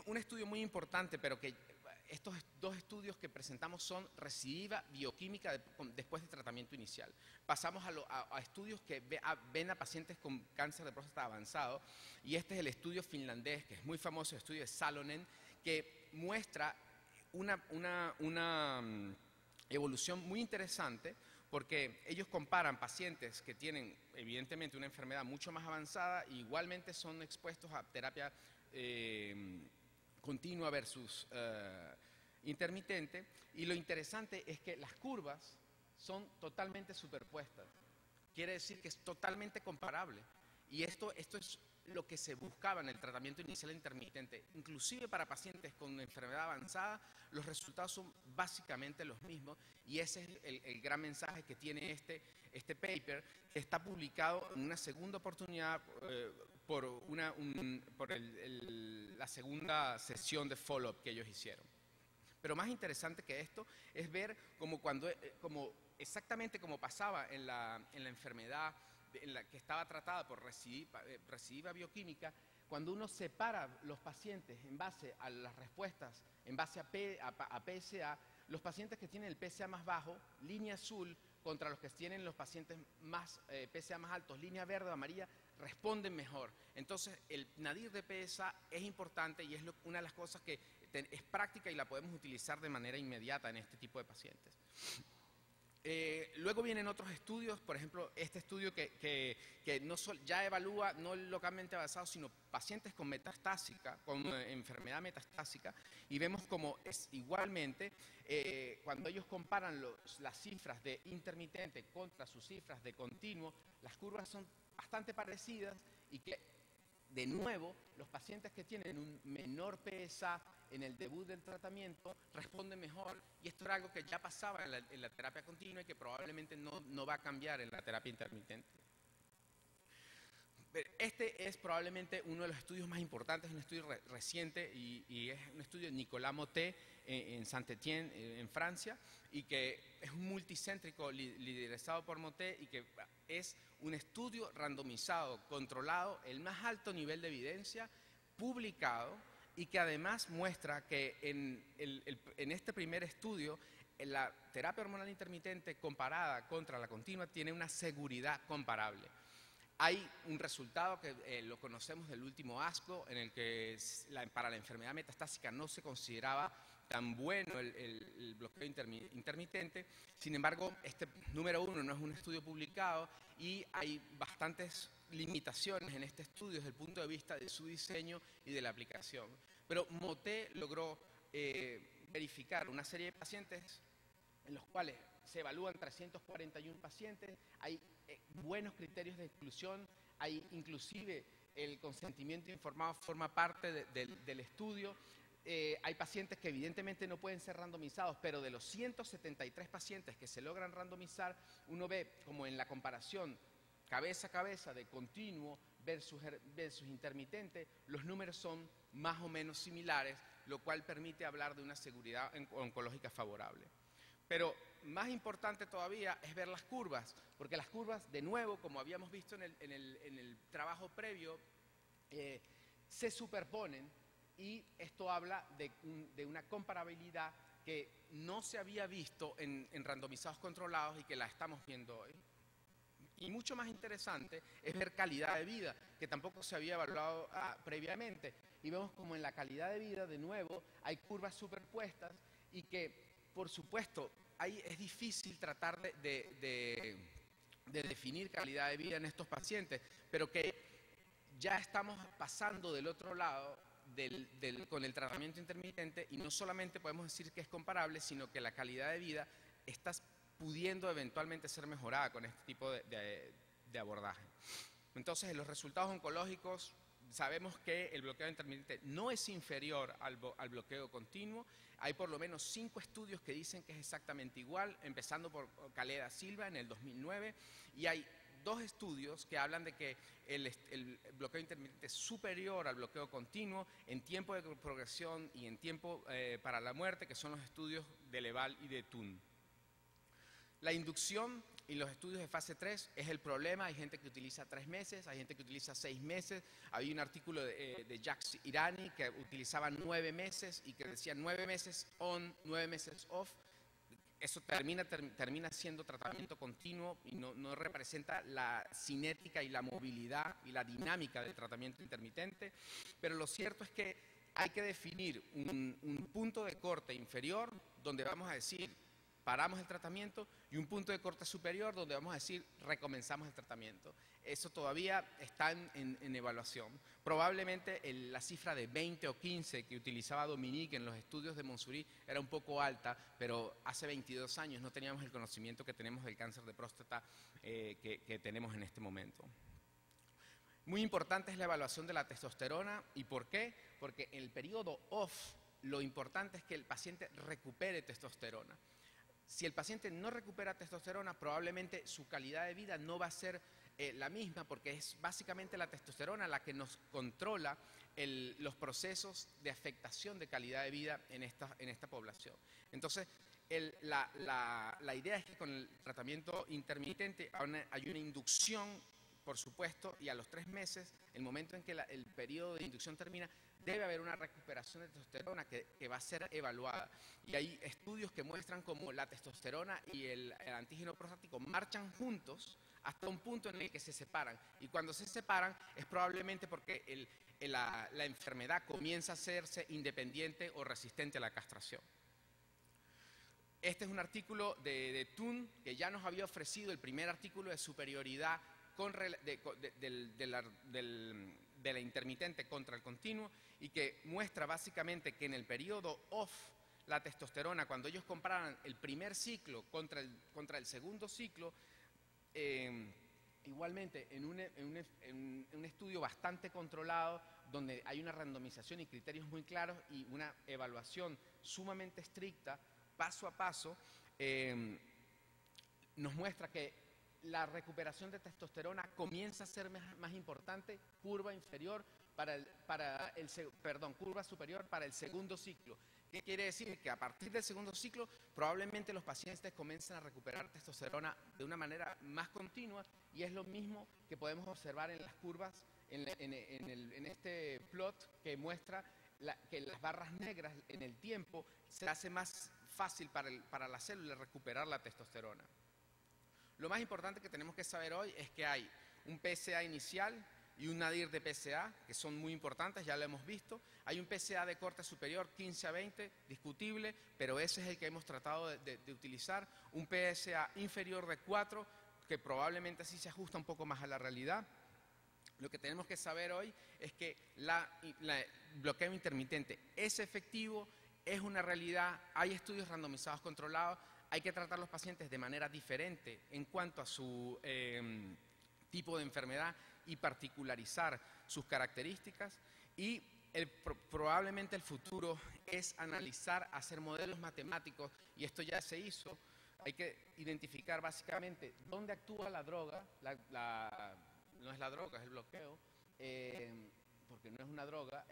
un estudio muy importante, pero que estos dos estudios que presentamos son recidiva bioquímica después de tratamiento inicial. Pasamos a estudios que ven a pacientes con cáncer de próstata avanzado, y este es el estudio finlandés, que es muy famoso, el estudio de Salonen, que muestra una evolución muy interesante, porque ellos comparan pacientes que tienen evidentemente una enfermedad mucho más avanzada e igualmente son expuestos a terapia continua versus intermitente, y lo interesante es que las curvas son totalmente superpuestas. Quiere decir que es totalmente comparable, y esto es lo que se buscaba en el tratamiento inicial intermitente. Inclusive para pacientes con enfermedad avanzada, los resultados son básicamente los mismos, y ese es el gran mensaje que tiene este paper, que está publicado en una segunda oportunidad por la segunda sesión de follow-up que ellos hicieron. Pero más interesante que esto es ver como exactamente como pasaba en la enfermedad en la que estaba tratada por recidiva bioquímica, cuando uno separa los pacientes en base a las respuestas, en base a PSA, los pacientes que tienen el PSA más bajo, línea azul, contra los que tienen los pacientes más PSA más altos, línea verde o amarilla, responden mejor. Entonces, el nadir de PSA es importante, y es una de las cosas que es práctica y la podemos utilizar de manera inmediata en este tipo de pacientes. Luego vienen otros estudios, por ejemplo, este estudio que ya evalúa no localmente avanzado, sino pacientes con metastásica, con enfermedad metastásica, y vemos como es igualmente, cuando ellos comparan las cifras de intermitente contra sus cifras de continuo, las curvas son bastante parecidas, y que, de nuevo, los pacientes que tienen un menor PSA en el debut del tratamiento responden mejor, y esto era algo que ya pasaba en la terapia continua y que probablemente no va a cambiar en la terapia intermitente. Este es probablemente uno de los estudios más importantes, un estudio reciente, y es un estudio de Nicolas Mottet en Saint-Étienne, en Francia, y que es un multicéntrico liderazado por Mottet, y que es un estudio randomizado, controlado, el más alto nivel de evidencia, publicado, y que además muestra que en este primer estudio la terapia hormonal intermitente comparada contra la continua tiene una seguridad comparable. Hay un resultado que lo conocemos del último ASCO, en el que para la enfermedad metastásica no se consideraba tan bueno el bloqueo intermitente. Sin embargo, número uno, no es un estudio publicado, y hay bastantes limitaciones en este estudio desde el punto de vista de su diseño y de la aplicación. Pero Mottet logró verificar una serie de pacientes en los cuales se evalúan 341 pacientes, hay buenos criterios de exclusión, hay inclusive el consentimiento informado forma parte del estudio. Hay pacientes que evidentemente no pueden ser randomizados, pero de los 173 pacientes que se logran randomizar, uno ve como en la comparación cabeza a cabeza de continuo versus intermitente, los números son más o menos similares, lo cual permite hablar de una seguridad oncológica favorable. Pero más importante todavía es ver las curvas, porque las curvas, de nuevo, como habíamos visto en el trabajo previo, se superponen, y esto habla de una comparabilidad que no se había visto en randomizados controlados y que la estamos viendo hoy. Y mucho más interesante es ver calidad de vida, que tampoco se había evaluado previamente. Y vemos como en la calidad de vida, de nuevo, hay curvas superpuestas, y que, por supuesto, es difícil tratar de definir calidad de vida en estos pacientes, pero que ya estamos pasando del otro lado con el tratamiento intermitente, y no solamente podemos decir que es comparable, sino que la calidad de vida está pudiendo eventualmente ser mejorada con este tipo de abordaje. Entonces, en los resultados oncológicos sabemos que el bloqueo intermitente no es inferior al bloqueo continuo. Hay por lo menos 5 estudios que dicen que es exactamente igual, empezando por Caleda Silva en el 2009, y hay 2 estudios que hablan de que el bloqueo intermitente es superior al bloqueo continuo en tiempo de progresión y en tiempo para la muerte, que son los estudios de Leval y de Thun. La inducción y los estudios de fase 3 es el problema. Hay gente que utiliza 3 meses, hay gente que utiliza 6 meses. Había un artículo de Jacques Irani que utilizaba 9 meses y que decía 9 meses on, 9 meses off. Eso termina siendo tratamiento continuo y no representa la cinética y la movilidad y la dinámica del tratamiento intermitente. Pero lo cierto es que hay que definir un punto de corte inferior donde vamos a decir paramos el tratamiento y un punto de corte superior donde vamos a decir recomenzamos el tratamiento. Eso todavía está en evaluación. Probablemente la cifra de 20 o 15 que utilizaba Dominique en los estudios de Montsouris era un poco alta, pero hace 22 años no teníamos el conocimiento que tenemos del cáncer de próstata que tenemos en este momento. Muy importante es la evaluación de la testosterona. ¿Y por qué? Porque en el periodo off lo importante es que el paciente recupere testosterona. Si el paciente no recupera testosterona, probablemente su calidad de vida no va a ser la misma, porque es básicamente la testosterona la que nos controla los procesos de afectación de calidad de vida en esta población. Entonces, la idea es que con el tratamiento intermitente hay una inducción, por supuesto, y a los 3 meses, el momento en que el periodo de inducción termina, debe haber una recuperación de testosterona que va a ser evaluada. Y hay estudios que muestran cómo la testosterona y el antígeno prostático marchan juntos hasta un punto en el que se separan. Y cuando se separan es probablemente porque la enfermedad comienza a hacerse independiente o resistente a la castración. Este es un artículo de Thun que ya nos había ofrecido el primer artículo de superioridad de la intermitente contra el continuo y que muestra básicamente que en el periodo off la testosterona, cuando ellos comparan el primer ciclo contra el segundo ciclo, igualmente en un estudio bastante controlado donde hay una randomización y criterios muy claros y una evaluación sumamente estricta, paso a paso, nos muestra que la recuperación de testosterona comienza a ser más importante, curva superior para el segundo ciclo. ¿Qué quiere decir? Que a partir del segundo ciclo probablemente los pacientes comiencen a recuperar testosterona de una manera más continua y es lo mismo que podemos observar en las curvas, en este plot que muestra que las barras negras en el tiempo se hace más fácil para la célula recuperar la testosterona. Lo más importante que tenemos que saber hoy es que hay un PSA inicial y un nadir de PSA, que son muy importantes, ya lo hemos visto. Hay un PSA de corte superior 15 a 20, discutible, pero ese es el que hemos tratado de utilizar. Un PSA inferior de 4, que probablemente sí se ajusta un poco más a la realidad. Lo que tenemos que saber hoy es que el bloqueo intermitente es efectivo, es una realidad, hay estudios randomizados controlados. Hay que tratar a los pacientes de manera diferente en cuanto a su tipo de enfermedad y particularizar sus características. Y probablemente el futuro es analizar, hacer modelos matemáticos, y esto ya se hizo. Hay que identificar básicamente dónde actúa la droga, no es la droga, es el bloqueo, porque no es una droga.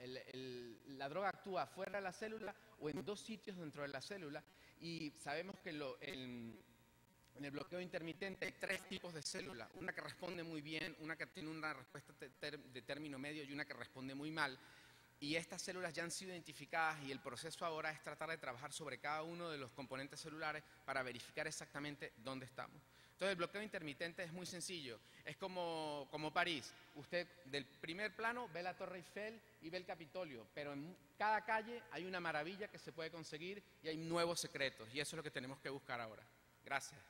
La droga actúa fuera de la célula o en 2 sitios dentro de la célula. Y sabemos que en el bloqueo intermitente hay 3 tipos de células, una que responde muy bien, una que tiene una respuesta de término medio y una que responde muy mal. Y estas células ya han sido identificadas y el proceso ahora es tratar de trabajar sobre cada uno de los componentes celulares para verificar exactamente dónde estamos. Entonces el bloqueo intermitente es muy sencillo, es como París. Usted del primer plano ve la Torre Eiffel y ve el Capitolio, pero en cada calle hay una maravilla que se puede conseguir y hay nuevos secretos, y eso es lo que tenemos que buscar ahora. Gracias.